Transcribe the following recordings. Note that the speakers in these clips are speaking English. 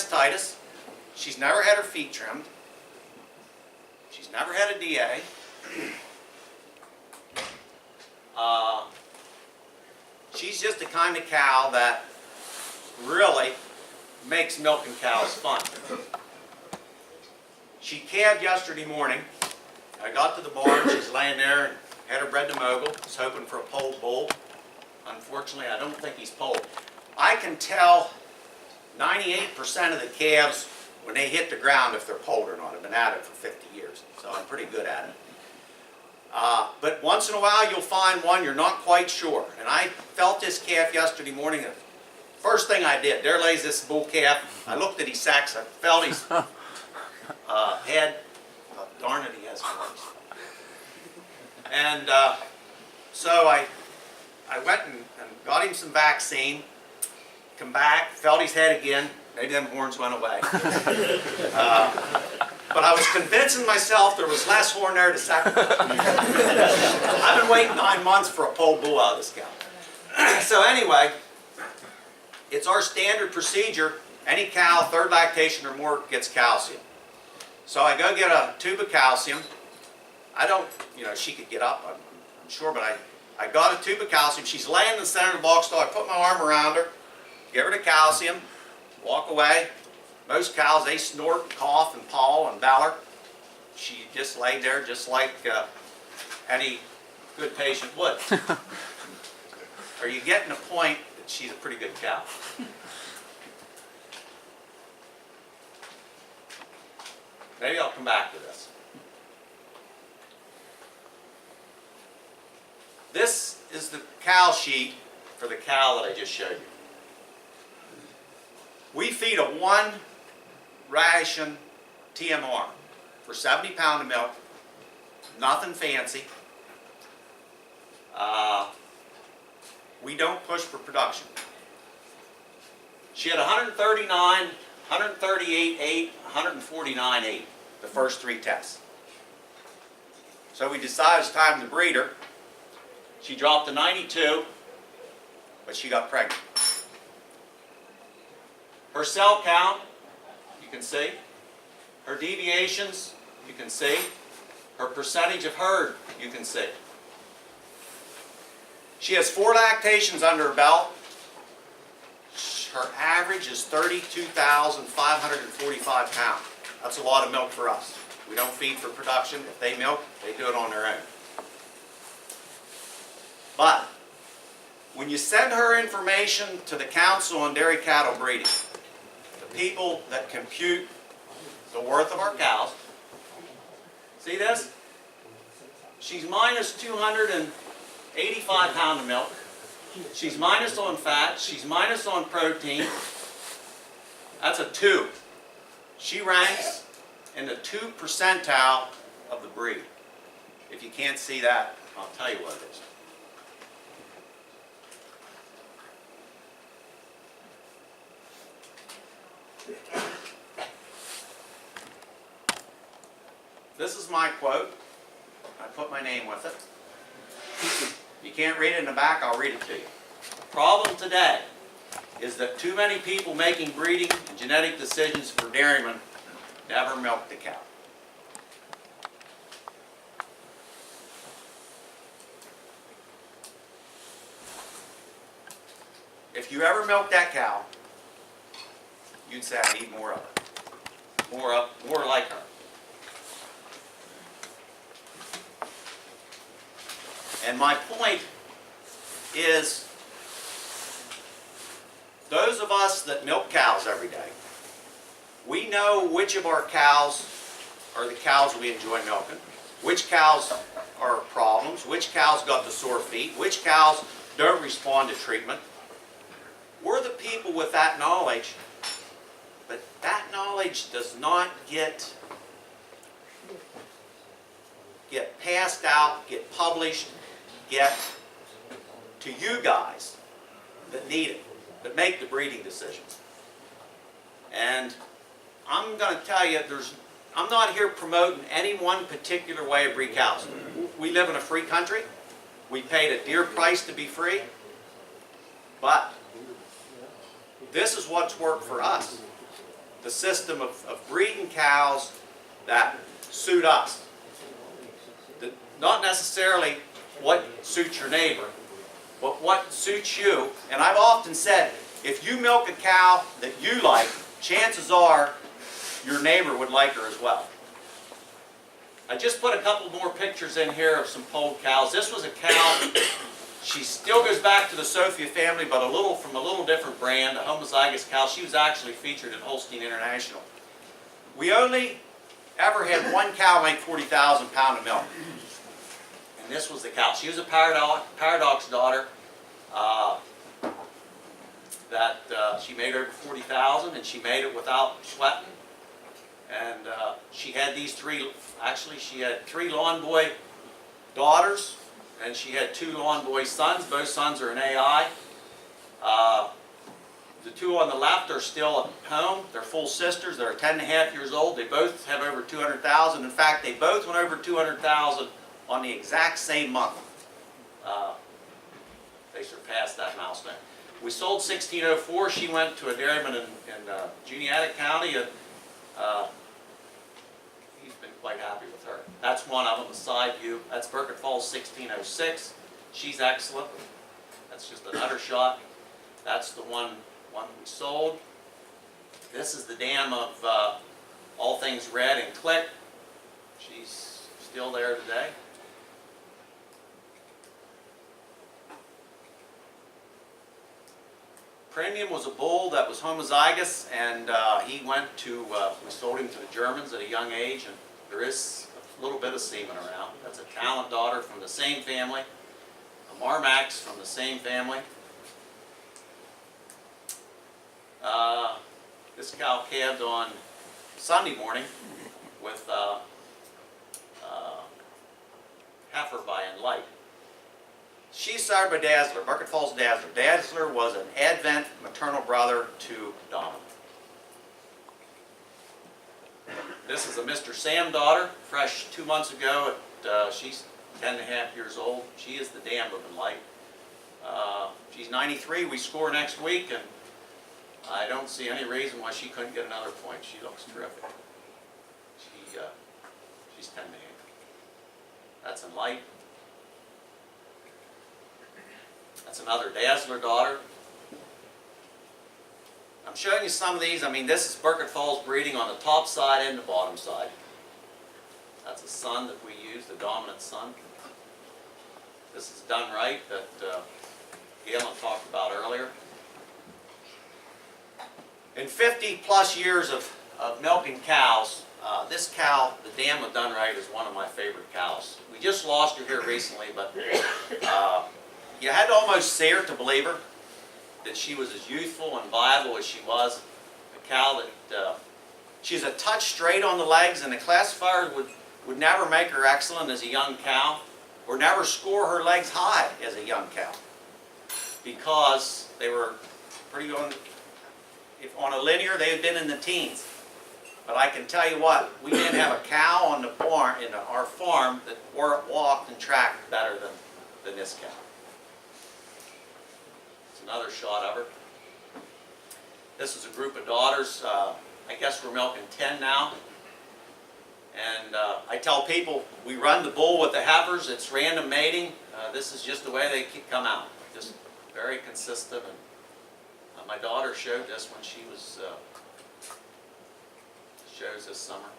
mastitis. She's never had her feet trimmed. She's never had a DA. She's just the kind of cow that really makes milking cows fun. She calved yesterday morning. I got to the barn, she's laying there and had her bred to mogul. Was hoping for a polled bull. Unfortunately, I don't think he's polled. I can tell 98% of the calves when they hit the ground if they're polled or not. I've been at it for 50 years, so I'm pretty good at it. But once in a while you'll find one you're not quite sure. And I felt this calf yesterday morning. The first thing I did, there lays this bull calf. I looked at his sacks, I felt his head. Oh, darn it, he has horns. And so I went and got him some vaccine, come back, felt his head again. Maybe them horns went away. But I was convincing myself there was less horn there to sacrifice. I've been waiting 9 months for a polled bull out of this cow. So anyway, it's our standard procedure. Any cow, third lactation or more, gets calcium. So I go get a tube of calcium. I don't, she could get up, I'm sure, but I got a tube of calcium. She's laying in the center of the box stall. I put my arm around her, give her the calcium, walk away. Most cows, they snort, cough, and paw and beller. She just laid there just like any good patient would. Are you getting the point that she's a pretty good cow? Maybe I'll come back to this. This is the cow sheet for the cow that I just showed you. We feed a 1 ration TMR for 70 pounds of milk. Nothing fancy. We don't push for production. She had 139, 138.8, 149.8 the first 3 tests. So we decided it's time to breed her. She dropped to 92, but she got pregnant. Her cell count, you can see. Her deviations, you can see. Her percentage of herd, you can see. She has 4 lactations under her belt. Her average is 32,545 pounds. That's a lot of milk for us. We don't feed for production. If they milk, they do it on their own. But when you send her information to the Council on Dairy Cattle Breeding, the people that compute the worth of our cows, see this? She's minus 285 pounds of milk. She's minus on fat. She's minus on protein. That's a 2. She ranks in the 2 percentile of the breed. If you can't see that, I'll tell you what it is. This is my quote. I put my name with it. You can't read it in the back, I'll read it to you. The problem today is that too many people making breeding and genetic decisions for dairymen never milk the cow. If you ever milk that cow, you'd say, I need more of it. More like her. And my point is, those of us that milk cows every day, we know which of our cows are the cows we enjoy milking, which cows are problems, which cows got the sore feet, which cows don't respond to treatment. We're the people with that knowledge, but that knowledge does not get passed out, get published, get to you guys that need it, that make the breeding decisions. And I'm going to tell you, I'm not here promoting any one particular way of breed cows. We live in a free country. We paid a dear price to be free. But this is what's worked for us. system of breeding cows that suit us. Not necessarily what suits your neighbor, but what suits you. And I've often said, if you milk a cow that you like, chances are your neighbor would like her as well. I just put a couple more pictures in here of some polled cows. This was a cow, she still goes back to the Sophia family, but from a little different brand, a homozygous cow. She was actually featured in Holstein International. We only ever had one cow make 40,000 pounds of milk. And this was the cow. She was a paradox daughter she made over 40,000, and she made it without sweating. And she had these she had three lawn boy daughters, and she had two lawn boy sons. Both sons are in AI. The two on the left are still at home. They're full sisters. They're 10.5 years old. They both have over 200,000. In fact, they both went over 200,000 on the exact same month. They surpassed that milestone. We sold 1604. She went to a dairyman in Juniata County, and he's been quite happy with her. That's one of them, the side view. That's Burket Falls 1606. She's excellent. That's just another shot. That's the one we sold. This is the dam of All Things Red and Click. She's still there today. Premium was a bull that was homozygous, and we sold him to the Germans at a young age, and there is a little bit of semen around. That's a Talent daughter from the same family, a Marmax from the same family. This cow calved on Sunday morning with heifer by Enlight. She's sired by Dazzler, Burket Falls Dazzler. Dazzler was an advent maternal brother to Donald. This is a Mr. Sam daughter, fresh 2 months ago. She's 10.5 years old. She is the dam of Enlight. She's 93. We score next week, and I don't see any reason why she couldn't get another point. She looks terrific. She's 10 to 8. That's Enlight. That's another Dazzler daughter. I'm showing you some of these. I mean, this is Burket Falls breeding on the top side and the bottom side. That's a son that we use, the dominant son. This is Done Right that Galen talked about earlier. In 50 plus years of milking cows, this cow, the dam of Done Right, is one of my favorite cows. We just lost her here recently, but you had to almost see her to believe her, that she was as youthful and viable as she was. A cow that, she's a touch straight on the legs, and the classifiers would never make her excellent as a young cow, or never score her legs high as a young cow, because they were pretty good. If on a linear, they had been in the teens. But I can tell you what, we didn't have a cow on the barn in our farm that walked and tracked better than this cow. It's another shot of her. This is a group of daughters. I guess we're milking 10 now. And I tell people, we run the bull with the heifers. It's random mating. This is just the way they come out. Just very consistent. And my daughter showed this when she was, shows this summer.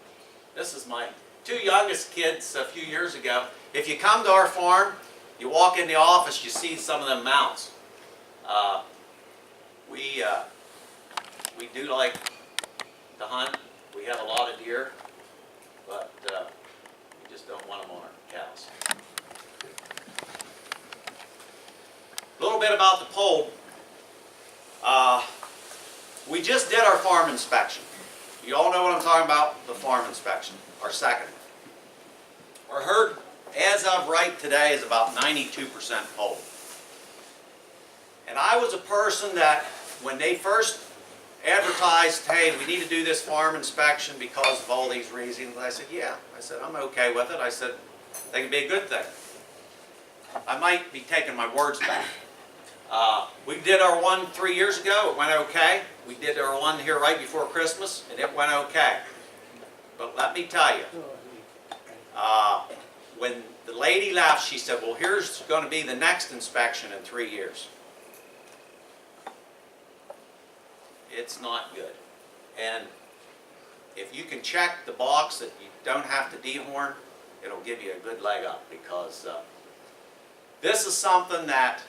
This is my two youngest kids a few years ago. If you come to our farm, you walk in the office, you see some of them mounts. We do like to hunt. We have a lot of deer, but we just don't want them on our cows. A little bit about the poll. We just did our farm inspection. You all know what I'm talking about, the farm inspection, our second. Our herd, as of right today, is about 92% polled. And I was a person that, when they first advertised, hey, we need to do this farm inspection because of all these reasons, I said, yeah. I said, I'm okay with it. I said, that could be a good thing. I might be taking my words back. We did our one 3 years ago, it went okay. We did our one here right before Christmas, and it went okay. But let me tell you, when the lady left, she said, well, here's going to be the next inspection in 3 years. It's not good. And if you can check the box that you don't have to dehorn, it'll give you a good leg up, because this is something that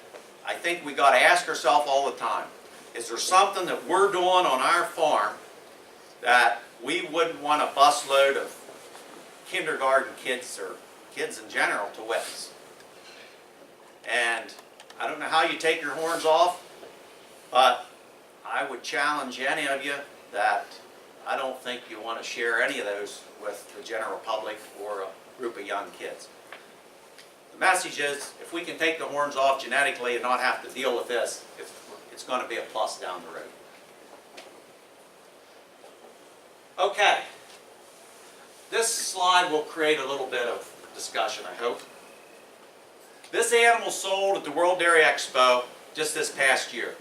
I think we got to ask ourselves all the time. Is there something that we're doing on our farm that we wouldn't want a busload of kindergarten kids or kids in general to witness? And I don't know how you take your horns off, but I would challenge any of you that I don't think you want to share any of those with the general public or a group of young kids. The message is, if we can take the horns off genetically and not have to deal with this, it's going to be a plus down the road. Okay. This slide will create a little bit of discussion, I hope. This animal sold at the World Dairy Expo just this past year.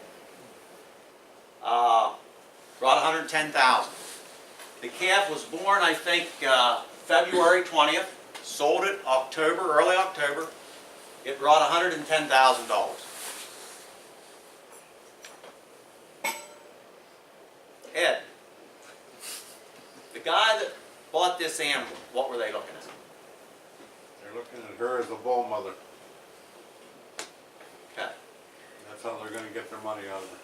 Brought 110,000. The calf was born, I think, February 20th. Sold it early October. It brought $110,000. Ed, the guy that bought this animal, what were they looking at? They're looking at her as a bull mother. Okay. That's how they're going to get their money out of her.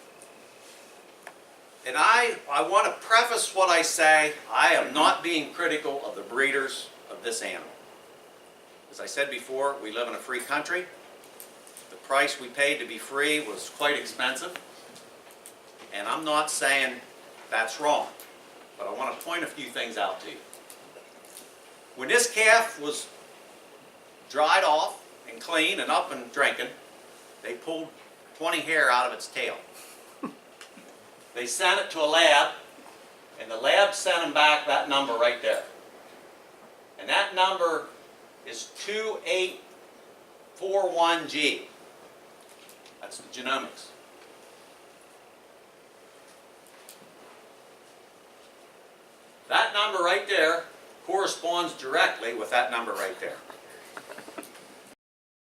And I want to preface what I say. I am not being critical of the breeders of this animal. As I said before, we live in a free country. The price we paid to be free was quite expensive. And I'm not saying that's wrong. But I want to point a few things out to you. When this calf was dried off and clean and up and drinking, they pulled 20 hair out of its tail. They sent it to a lab, and the lab sent them back that number right there. And that number is 2841G. That's the genomics. That number right there corresponds directly with that number right there.